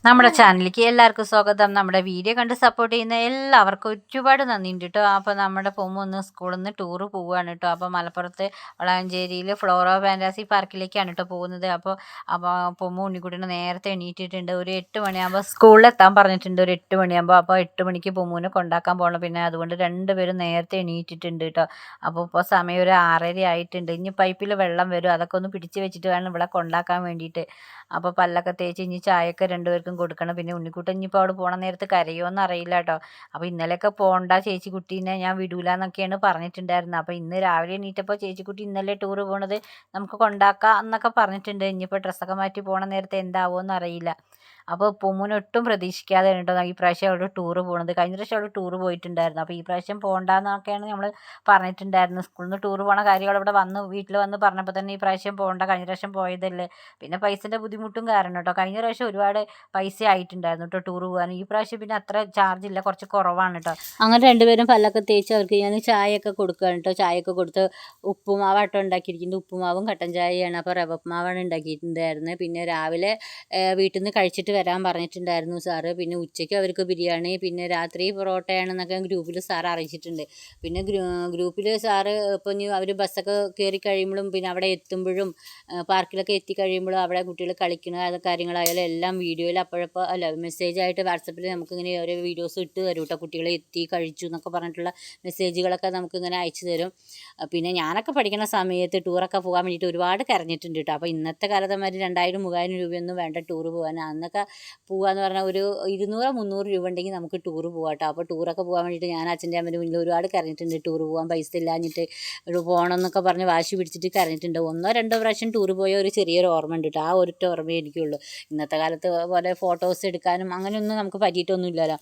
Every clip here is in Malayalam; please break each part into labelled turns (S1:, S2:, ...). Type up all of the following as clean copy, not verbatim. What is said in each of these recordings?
S1: നമ്മുടെ ചാനലിലേക്ക് എല്ലാവർക്കും സ്വാഗതം. നമ്മുടെ വീഡിയോ കണ്ട് സപ്പോർട്ട് ചെയ്യുന്ന എല്ലാവർക്കും ഒരുപാട് നന്ദിയുണ്ട് കേട്ടോ. അപ്പോൾ നമ്മുടെ പൊമ്മ ഒന്ന് സ്കൂളിൽ നിന്ന് ടൂറ് പോവുകയാണ് കേട്ടോ. അപ്പോൾ മലപ്പുറത്ത് വളാഞ്ചേരിയിൽ ഫ്ലോറോ ഫാൻറ്റാസി പാർക്കിലേക്കാണ് കേട്ടോ പോകുന്നത്. അപ്പോൾ പൊമ്മ ഉണ്ണിക്കുട്ടീനെ നേരത്തെ എണീറ്റിട്ടുണ്ട്. ഒരു 8 മണിയാകുമ്പോൾ സ്കൂളിലെത്താൻ പറഞ്ഞിട്ടുണ്ട്. ഒരു 8 മണിയാകുമ്പോൾ. അപ്പോൾ 8 മണിക്ക് പൊമ്മൂനെ കൊണ്ടാക്കാൻ പോകണം. പിന്നെ അതുകൊണ്ട് രണ്ടുപേരും നേരത്തെ എണീറ്റിട്ടുണ്ട് കേട്ടോ. അപ്പോൾ ഇപ്പോൾ സമയം ഒരു 6:30 ആയിട്ടുണ്ട്. ഇനി പൈപ്പിൽ വെള്ളം വരും, അതൊക്കെ ഒന്ന് പിടിച്ച് വെച്ചിട്ട് വേണം ഇവിടെ കൊണ്ടാക്കാൻ വേണ്ടിയിട്ട്. അപ്പോൾ പല്ലൊക്കെ തേച്ച് ഇനി ചായയൊക്കെ രണ്ടുപേർക്കും കൊടുക്കണം. പിന്നെ ഉണ്ണിക്കുട്ടൻ ഇനിയിപ്പോൾ അവിടെ പോകണ നേരത്ത് കരയുമോയെന്ന് അറിയില്ല കേട്ടോ. അപ്പോൾ ഇന്നലെയൊക്കെ പോകണ്ട ചേച്ചി കുട്ടീനെ, ഞാൻ വിടൂല എന്നൊക്കെയാണ് പറഞ്ഞിട്ടുണ്ടായിരുന്നത്. അപ്പോൾ ഇന്ന് രാവിലെ എണീറ്റപ്പോൾ ചേച്ചിക്കുട്ടി ഇന്നലെ ടൂറ് പോണത്, നമുക്ക് കൊണ്ടാക്കാം എന്നൊക്കെ പറഞ്ഞിട്ടുണ്ട്. ഇനിയിപ്പോൾ ഡ്രസ്സൊക്കെ മാറ്റി പോകണ നേരത്തെ എന്താവുമെന്ന് അറിയില്ല. അപ്പോൾ പൊമ്മൂനെ ഒട്ടും പ്രതീക്ഷിക്കാതെ കേട്ടോ ഈ പ്രാവശ്യം അവിടെ ടൂറ് പോകുന്നത്. കഴിഞ്ഞ പ്രാവശ്യം അവിടെ ടൂറ് പോയിട്ടുണ്ടായിരുന്നു. അപ്പോൾ ഈ പ്രാവശ്യം പോകണ്ടെന്നൊക്കെയാണ് നമ്മൾ പറഞ്ഞിട്ടുണ്ടായിരുന്നു. സ്കൂളിൽ നിന്ന് ടൂറ് പോകണ കാര്യം അവിടെ വീട്ടിൽ വന്ന് പറഞ്ഞപ്പോൾ തന്നെ ഈ പ്രാവശ്യം പോകണ്ട, കഴിഞ്ഞ പ്രാവശ്യം പോയതല്ലേ. പിന്നെ പൈസൻ്റെ ബുദ്ധിമുട്ടും കാരണം കേട്ടോ. കഴിഞ്ഞ പ്രാവശ്യം ഒരുപാട് പൈസ ആയിട്ടുണ്ടായിരുന്നു കേട്ടോ ടൂറ് പോകാൻ. ഈ പ്രാവശ്യം പിന്നെ അത്ര ചാർജ് ഇല്ല, കുറച്ച് കുറവാണ് കേട്ടോ. അങ്ങനെ രണ്ടുപേരും പല്ലൊക്കെ തേച്ച് അവർക്ക് ഞാൻ ചായയൊക്കെ കൊടുക്കുകയാണ് കേട്ടോ. ചായയൊക്കെ കൊടുത്ത് ഉപ്പുമാവാട്ടോ ഉണ്ടാക്കിയിരിക്കുന്നത്. ഉപ്പുമാവും കട്ടൻ ചായയാണ്. അപ്പോൾ റവ ഉപ്പുമാവാണ് ഉണ്ടാക്കിയിട്ടുണ്ടായിരുന്നത്. പിന്നെ രാവിലെ വീട്ടിൽ നിന്ന് കഴിച്ചിട്ട് വരാൻ പറഞ്ഞിട്ടുണ്ടായിരുന്നു സാറ്. പിന്നെ ഉച്ചയ്ക്ക് അവർക്ക് ബിരിയാണി, പിന്നെ രാത്രി പൊറോട്ടയാണെന്നൊക്കെ ഗ്രൂപ്പിൽ സാർ അറിയിച്ചിട്ടുണ്ട്. പിന്നെ ഗ്രൂപ്പിൽ സാറ് ഇപ്പോൾ ഇനി അവർ ബസ്സൊക്കെ കയറി കഴിയുമ്പോഴും പിന്നെ അവിടെ എത്തുമ്പോഴും പാർക്കിലൊക്കെ എത്തിക്കഴിയുമ്പോഴും അവിടെ കുട്ടികൾ കളിക്കുന്ന കാര്യങ്ങളായാലും എല്ലാം വീഡിയോയിൽ അപ്പോഴപ്പോൾ മെസ്സേജായിട്ട് വാട്സപ്പിൽ നമുക്കിങ്ങനെ ഓരോ വീഡിയോസ് ഇട്ട് തരും കേട്ടോ. കുട്ടികളെ എത്തി കഴിച്ചു എന്നൊക്കെ പറഞ്ഞിട്ടുള്ള മെസ്സേജുകളൊക്കെ നമുക്കിങ്ങനെ അയച്ചു തരും. പിന്നെ ഞാനൊക്കെ പഠിക്കുന്ന സമയത്ത് ടൂറൊക്കെ പോകാൻ വേണ്ടിയിട്ട് ഒരുപാട് കരഞ്ഞിട്ടുണ്ട് കേട്ടോ. അപ്പോൾ ഇന്നത്തെ കാലത്തമാര് 2000-3000 രൂപയൊന്നും വേണ്ട ടൂറ് പോകാൻ. അന്നൊക്കെ പോകാമെന്ന് പറഞ്ഞാൽ ഒരു 200-300 രൂപ ഉണ്ടെങ്കിൽ നമുക്ക് ടൂറ് പോകാം കേട്ടോ. അപ്പോൾ ടൂറൊക്കെ പോകാൻ വേണ്ടിയിട്ട് ഞാൻ അച്ഛൻ്റെ അമ്മേൻ്റെ മുന്നിൽ ഒരുപാട് കരഞ്ഞിട്ടുണ്ട്. ടൂറ് പോകാൻ പൈസ ഇല്ലാഞ്ഞിട്ട് പോകണം എന്നൊക്കെ പറഞ്ഞ് വാശി പിടിച്ചിട്ട് കരഞ്ഞിട്ടുണ്ട്. 1-2 പ്രാവശ്യം ടൂറ് പോയ ഒരു ചെറിയൊരു ഓർമ്മ ഉണ്ട് കേട്ടോ. ആ ഒരൊറ്റ ഓർമ്മയേ എനിക്കുള്ളൂ. ഇന്നത്തെ കാലത്ത് പോലെ ഫോട്ടോസ് എടുക്കാനും അങ്ങനെയൊന്നും നമുക്ക് പറ്റിയിട്ടൊന്നുമില്ലല്ലോ.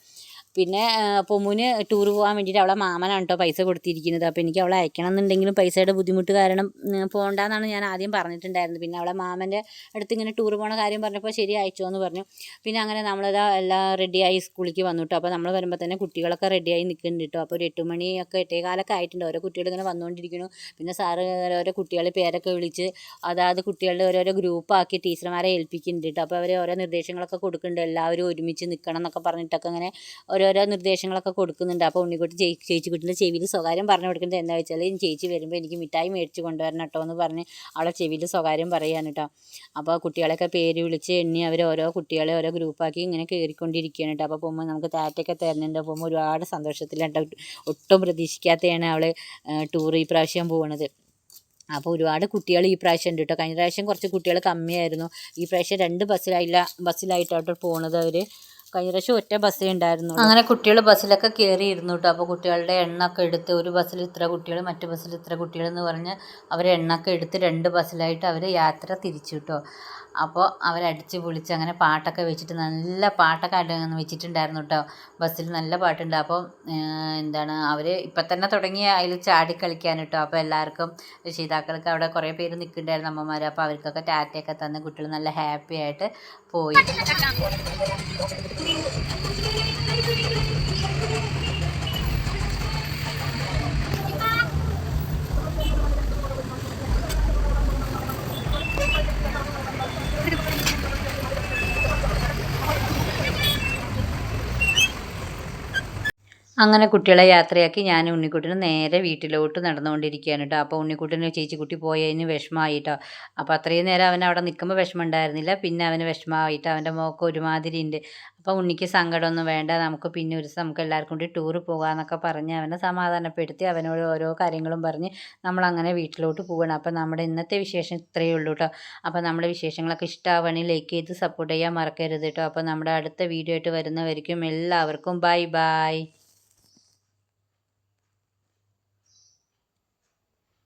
S1: പിന്നെ പൊമ്മുന് ടൂറ് പോകാൻ വേണ്ടിയിട്ട് അവളെ മാമനാണ് കേട്ടോ പൈസ കൊടുത്തിരിക്കുന്നത്. അപ്പോൾ എനിക്ക് അവളെ അയക്കണം എന്നുണ്ടെങ്കിലും പൈസയുടെ ബുദ്ധിമുട്ട് കാരണം പോകണ്ടെന്നാണ് ഞാൻ ആദ്യം പറഞ്ഞിട്ടുണ്ടായിരുന്നത്. പിന്നെ അവളെ മാമൻ്റെ അടുത്ത് ഇങ്ങനെ ടൂറ് പോകണ കാര്യം പറഞ്ഞപ്പോൾ ശരി അയച്ചോ എന്ന് പറഞ്ഞു. പിന്നെ അങ്ങനെ നമ്മളിതാ എല്ലാം റെഡിയായി സ്കൂളിലേക്ക് വന്നു കേട്ടോ. അപ്പോൾ നമ്മൾ വരുമ്പോൾ തന്നെ കുട്ടികളൊക്കെ റെഡിയായി നിൽക്കുന്നുണ്ട് കേട്ടോ. അപ്പോൾ ഒരു 8 മണിയൊക്കെ 8:15 ആയിട്ടുണ്ട്. ഓരോ കുട്ടികൾ ഇങ്ങനെ വന്നുകൊണ്ടിരിക്കുന്നു. പിന്നെ സാറ് ഓരോ കുട്ടികളെ പേരൊക്കെ വിളിച്ച് അതാത് കുട്ടികളുടെ ഓരോരോ ഗ്രൂപ്പാക്കി ടീച്ചർമാരെ ഏൽപ്പിക്കുന്നുണ്ട് കേട്ടോ. അപ്പോൾ അവർ ഓരോ നിർദ്ദേശങ്ങളൊക്കെ കൊടുക്കുന്നുണ്ട്. എല്ലാവരും ഒരുമിച്ച് നിൽക്കണം എന്നൊക്കെ പറഞ്ഞിട്ടൊക്കെ അങ്ങനെ ഓരോരോ നിർദ്ദേശങ്ങളൊക്കെ കൊടുക്കുന്നുണ്ട്. അപ്പോൾ ഉണ്ണിക്കുട്ടി ചേച്ചിക്കുട്ടിൻ്റെ ചെവിയിൽ സ്വകാര്യം പറഞ്ഞു കൊടുക്കുന്നത് എന്താ വെച്ചാൽ, ചേച്ചി വരുമ്പോൾ എനിക്ക് മിഠായി മേടിച്ച് കൊണ്ടുവരണം കേട്ടോ എന്ന് പറഞ്ഞ് അവളെ ചെവിയിൽ സ്വകാര്യം പറയുകയാണ് കേട്ടോ. അപ്പോൾ കുട്ടികളെയൊക്കെ പേര് വിളിച്ച് എണ്ണി അവർ ഓരോ കുട്ടികളെ ഓരോ ഗ്രൂപ്പാക്കി ഇങ്ങനെ കയറിക്കൊണ്ടിരിക്കുകയാണ് കേട്ടോ. അപ്പോൾ പോകുമ്പോൾ നമുക്ക് താറ്റയൊക്കെ തരുന്നുണ്ട്. പോകുമ്പോൾ ഒരുപാട് സന്തോഷത്തിലാണ്. ഒട്ടും പ്രതീക്ഷിക്കാതെയാണ് അവൾ ടൂർ ഈ പ്രാവശ്യം പോകുന്നത്. അപ്പോൾ ഒരുപാട് കുട്ടികൾ ഈ പ്രാവശ്യം ഉണ്ട് കേട്ടോ. കഴിഞ്ഞ പ്രാവശ്യം കുറച്ച് കുട്ടികൾ കമ്മിയായിരുന്നു. ഈ പ്രാവശ്യം 2 ബസ്സിലായിട്ടാട്ടോ പോകുന്നത് അവർ. കഴിഞ്ഞ പ്രാവശ്യം ഒറ്റ ബസ്സേ ഉണ്ടായിരുന്നു. അങ്ങനെ കുട്ടികൾ ബസ്സിലൊക്കെ കയറിയിരുന്നു കേട്ടോ. അപ്പോൾ കുട്ടികളുടെ എണ്ണൊക്കെ എടുത്ത് ഒരു ബസ്സിൽ ഇത്ര കുട്ടികൾ, മറ്റു ബസ്സിൽ ഇത്ര കുട്ടികൾ എന്ന് പറഞ്ഞ് അവർ എണ്ണൊക്കെ എടുത്ത് 2 ബസ്സിലായിട്ട് അവർ യാത്ര തിരിച്ചു കേട്ടോ. അപ്പോൾ അവരടിച്ച് പൊളിച്ച് അങ്ങനെ പാട്ടൊക്കെ വെച്ചിട്ട് നല്ല പാട്ടൊക്കെ വെച്ചിട്ടുണ്ടായിരുന്നു കേട്ടോ. ബസ്സിൽ നല്ല പാട്ടുണ്ട്. അപ്പോൾ എന്താണ് അവർ ഇപ്പം തന്നെ തുടങ്ങി അതിൽ ചാടി കളിക്കാൻ കേട്ടോ. അപ്പോൾ എല്ലാവർക്കും രക്ഷിതാക്കൾക്ക് അവിടെ കുറേ പേര് നിൽക്കുന്നുണ്ടായിരുന്നു, അമ്മമാർ. അപ്പോൾ അവർക്കൊക്കെ ടാറ്റയൊക്കെ തന്ന് കുട്ടികൾ നല്ല ഹാപ്പി ആയിട്ട് പോയി. അങ്ങനെ കുട്ടികളെ യാത്രയാക്കി ഞാൻ ഉണ്ണിക്കുട്ടന് നേരെ വീട്ടിലോട്ട് നടന്നുകൊണ്ടിരിക്കുകയാണ് കേട്ടോ. അപ്പോൾ ഉണ്ണിക്കുട്ടന് ചേച്ചിക്കുട്ടി പോയതിന് വിഷമമായിട്ടോ. അപ്പോൾ അത്രയും നേരം അവൻ അവിടെ നിൽക്കുമ്പോൾ വിഷമം ഉണ്ടായിരുന്നില്ല. പിന്നെ അവന് വിഷമമായിട്ട് അവൻ്റെ മുഖം ഒരുമാതിരി ഉണ്ട്. അപ്പോൾ ഉണ്ണിക്ക് സങ്കടമൊന്നും വേണ്ട, നമുക്ക് പിന്നെ ഒരു ദിവസം നമുക്ക് എല്ലാവർക്കും കൂടി ടൂറ് പോകാമെന്നൊക്കെ പറഞ്ഞ് അവനെ സമാധാനപ്പെടുത്തി അവനോട് ഓരോ കാര്യങ്ങളും പറഞ്ഞ് നമ്മളങ്ങനെ വീട്ടിലോട്ട് പോവുകയാണ്. അപ്പോൾ നമ്മുടെ ഇന്നത്തെ വിശേഷം ഇത്രയേ ഉള്ളൂ കേട്ടോ. അപ്പോൾ നമ്മുടെ വിശേഷങ്ങളൊക്കെ ഇഷ്ടമാവുകയാണെങ്കിൽ ലൈക്ക് ചെയ്ത് സപ്പോർട്ട് ചെയ്യാൻ മറക്കരുത് കേട്ടോ. അപ്പോൾ നമ്മുടെ അടുത്ത വീഡിയോ ആയിട്ട് വരുന്നവരിക്കും എല്ലാവർക്കും ബൈ ബൈ.